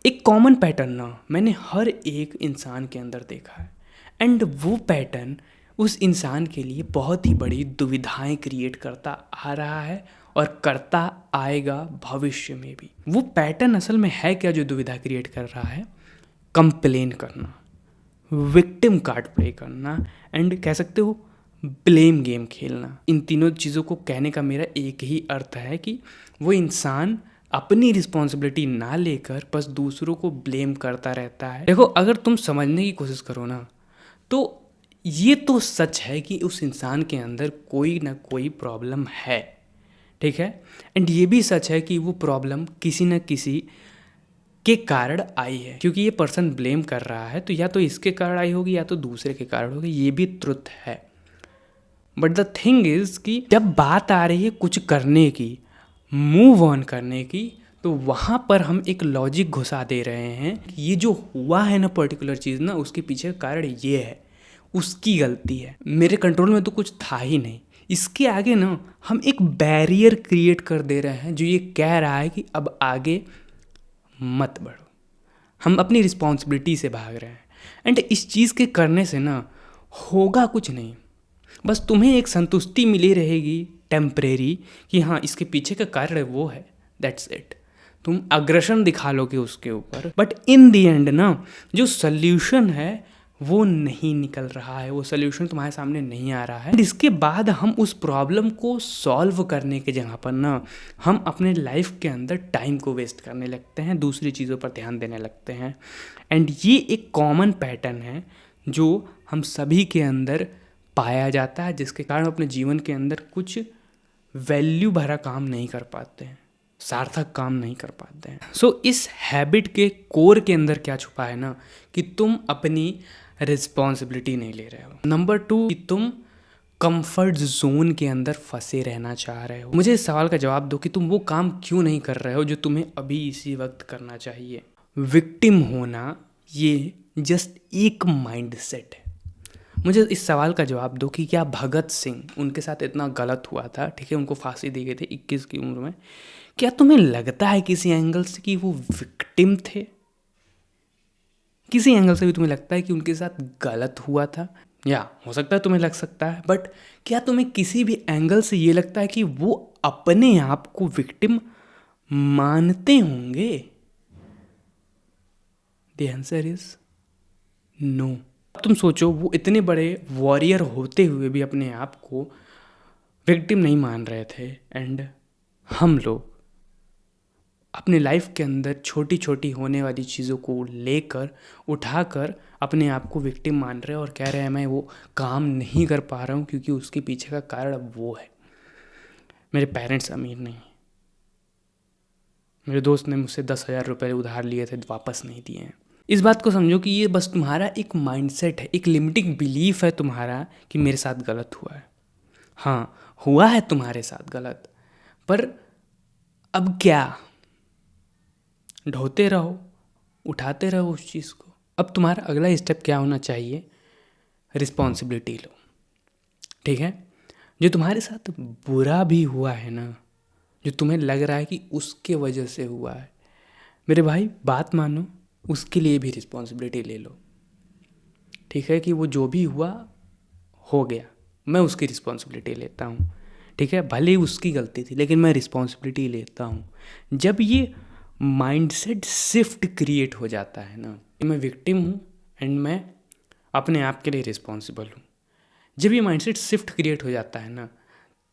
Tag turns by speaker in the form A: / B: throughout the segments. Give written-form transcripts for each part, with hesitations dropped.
A: एक common pattern ना मैंने हर एक इंसान के अंदर देखा है, एंड वो पैटर्न उस इंसान के लिए बहुत ही बड़ी दुविधाएं क्रिएट करता आ रहा है और करता आएगा भविष्य में भी। वो पैटर्न असल में है क्या जो दुविधा क्रिएट कर रहा है? कंप्लेन करना, विक्टिम कार्ड प्ले करना, एंड कह सकते हो ब्लेम गेम खेलना। इन तीनों चीज़ों को कहने का मेरा एक ही अर्थ है कि वो इंसान अपनी रिस्पॉन्सिबिलिटी ना लेकर बस दूसरों को ब्लेम करता रहता है। देखो, अगर तुम समझने की कोशिश करो ना, तो ये तो सच है कि उस इंसान के अंदर कोई ना कोई प्रॉब्लम है, ठीक है। एंड ये भी सच है कि वो प्रॉब्लम किसी न किसी के कारण आई है, क्योंकि ये पर्सन ब्लेम कर रहा है तो या तो इसके कारण आई होगी या तो दूसरे के कारण होगी। ये भी ट्रुथ है। बट द थिंग इज कि जब बात आ रही है कुछ करने की, मूव ऑन करने की, तो वहाँ पर हम एक लॉजिक घुसा दे रहे हैं कि ये जो हुआ है ना पर्टिकुलर चीज़ ना, उसके पीछे का कारण ये है, उसकी गलती है, मेरे कंट्रोल में तो कुछ था ही नहीं। इसके आगे ना हम एक बैरियर क्रिएट कर दे रहे हैं जो ये कह रहा है कि अब आगे मत बढ़ो। हम अपनी रिस्पॉन्सिबिलिटी से भाग रहे हैं, एंड इस चीज़ के करने से ना होगा कुछ नहीं। बस तुम्हें एक संतुष्टि मिली रहेगी टेम्परेरी कि हाँ, इसके पीछे का कारण वो है, दैट्स इट। तुम अग्रेशन दिखा लोगे उसके ऊपर, बट इन दी एंड ना जो सल्यूशन है वो नहीं निकल रहा है, वो सल्यूशन तुम्हारे सामने नहीं आ रहा है। इसके बाद हम उस प्रॉब्लम को सॉल्व करने के जगह पर ना हम अपने लाइफ के अंदर टाइम को वेस्ट करने लगते हैं, दूसरी चीज़ों पर ध्यान देने लगते हैं। एंड ये एक कॉमन पैटर्न है जो हम सभी के अंदर पाया जाता है, जिसके कारण अपने जीवन के अंदर कुछ वैल्यू भरा काम नहीं कर पाते हैं, सार्थक काम नहीं कर पाते हैं। सो इस हैबिट के कोर के अंदर क्या छुपा है ना, कि तुम अपनी रिस्पॉन्सिबिलिटी नहीं ले रहे हो। नंबर 2, कि तुम कंफर्ट जोन के अंदर फंसे रहना चाह रहे हो। मुझे इस सवाल का जवाब दो कि तुम वो काम क्यों नहीं कर रहे हो जो तुम्हें अभी इसी वक्त करना चाहिए। विक्टिम होना ये जस्ट एक माइंड सेट है। मुझे इस सवाल का जवाब दो कि क्या भगत सिंह, उनके साथ इतना गलत हुआ था, ठीक है, उनको फांसी दी गई थी 21 की उम्र में, क्या तुम्हें लगता है किसी एंगल से कि वो विक्टिम थे? किसी एंगल से भी तुम्हें लगता है कि उनके साथ गलत हुआ था? या हो सकता है तुम्हें लग सकता है, बट क्या तुम्हें किसी भी एंगल से ये लगता है कि वो अपने आप को विक्टिम मानते होंगे? The answer is no. तुम सोचो, वो इतने बड़े वॉरियर होते हुए भी अपने आप को विक्टिम नहीं मान रहे थे, एंड हम लोग अपने लाइफ के अंदर छोटी छोटी होने वाली चीज़ों को लेकर उठाकर अपने आप को विक्टिम मान रहे हैं और कह रहे हैं मैं वो काम नहीं कर पा रहा हूँ क्योंकि उसके पीछे का कारण वो है, मेरे पेरेंट्स अमीर नहीं, मेरे दोस्त ने मुझसे 10,000 रुपये उधार लिए थे, वापस नहीं दिए हैं। इस बात को समझो कि ये बस तुम्हारा एक माइंडसेट है, एक लिमिटिंग बिलीफ है तुम्हारा कि मेरे साथ गलत हुआ है। हाँ, हुआ है तुम्हारे साथ गलत, पर अब क्या? ढोते रहो, उठाते रहो उस चीज़ को। अब तुम्हारा अगला स्टेप क्या होना चाहिए? रिस्पॉन्सिबिलिटी लो, ठीक है। जो तुम्हारे साथ बुरा भी हुआ है ना, जो तुम्हें लग रहा है कि उसके वजह से हुआ है, मेरे भाई बात मानो, उसके लिए भी रिस्पॉन्सिबिलिटी ले लो, ठीक है। कि वो जो भी हुआ हो गया, मैं उसकी रिस्पॉन्सिबिलिटी लेता हूँ, ठीक है। भले ही उसकी गलती थी, लेकिन मैं रिस्पॉन्सिबिलिटी लेता हूँ। जब ये माइंडसेट शिफ्ट क्रिएट हो जाता है ना, मैं विक्टिम हूँ एंड मैं अपने आप के लिए रिस्पॉन्सिबल हूँ, जब ये माइंडसेट शिफ्ट क्रिएट हो जाता है ना,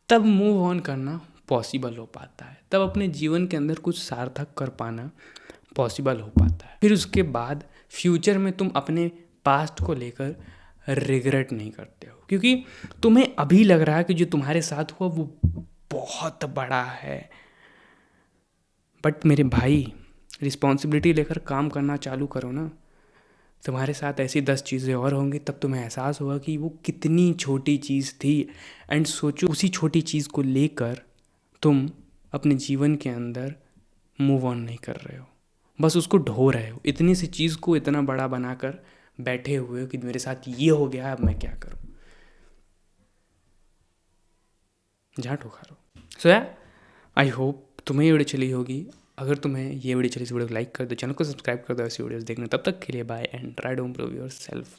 A: तब मूव ऑन करना पॉसिबल हो पाता है, तब अपने जीवन के अंदर कुछ सार्थक कर पाना पॉसिबल हो पाता है। फिर उसके बाद फ्यूचर में तुम अपने पास्ट को लेकर रिग्रेट नहीं करते हो, क्योंकि तुम्हें अभी लग रहा है कि जो तुम्हारे साथ हुआ वो बहुत बड़ा है। बट मेरे भाई, रिस्पॉन्सिबिलिटी लेकर काम करना चालू करो ना, तुम्हारे साथ ऐसी 10 चीज़ें और होंगी, तब तुम्हें एहसास होगा कि वो कितनी छोटी चीज़ थी। एंड सोचो, उसी छोटी चीज़ को लेकर तुम अपने जीवन के अंदर मूव ऑन नहीं कर रहे हो, बस उसको ढो रहे हो। इतनी सी चीज़ को इतना बड़ा बनाकर बैठे हुए हो कि मेरे साथ ये हो गया, अब मैं क्या करूँ? झाट उखाड़ो। सो या आई होप तुम्हें ये वीडियो चली होगी, अगर तुम्हें ये वीडियो चली, इस वीडियो को लाइक कर दो, चैनल को सब्सक्राइब कर दो ऐसी वीडियोस देखने। तब तक के लिए bye and try to improve your self.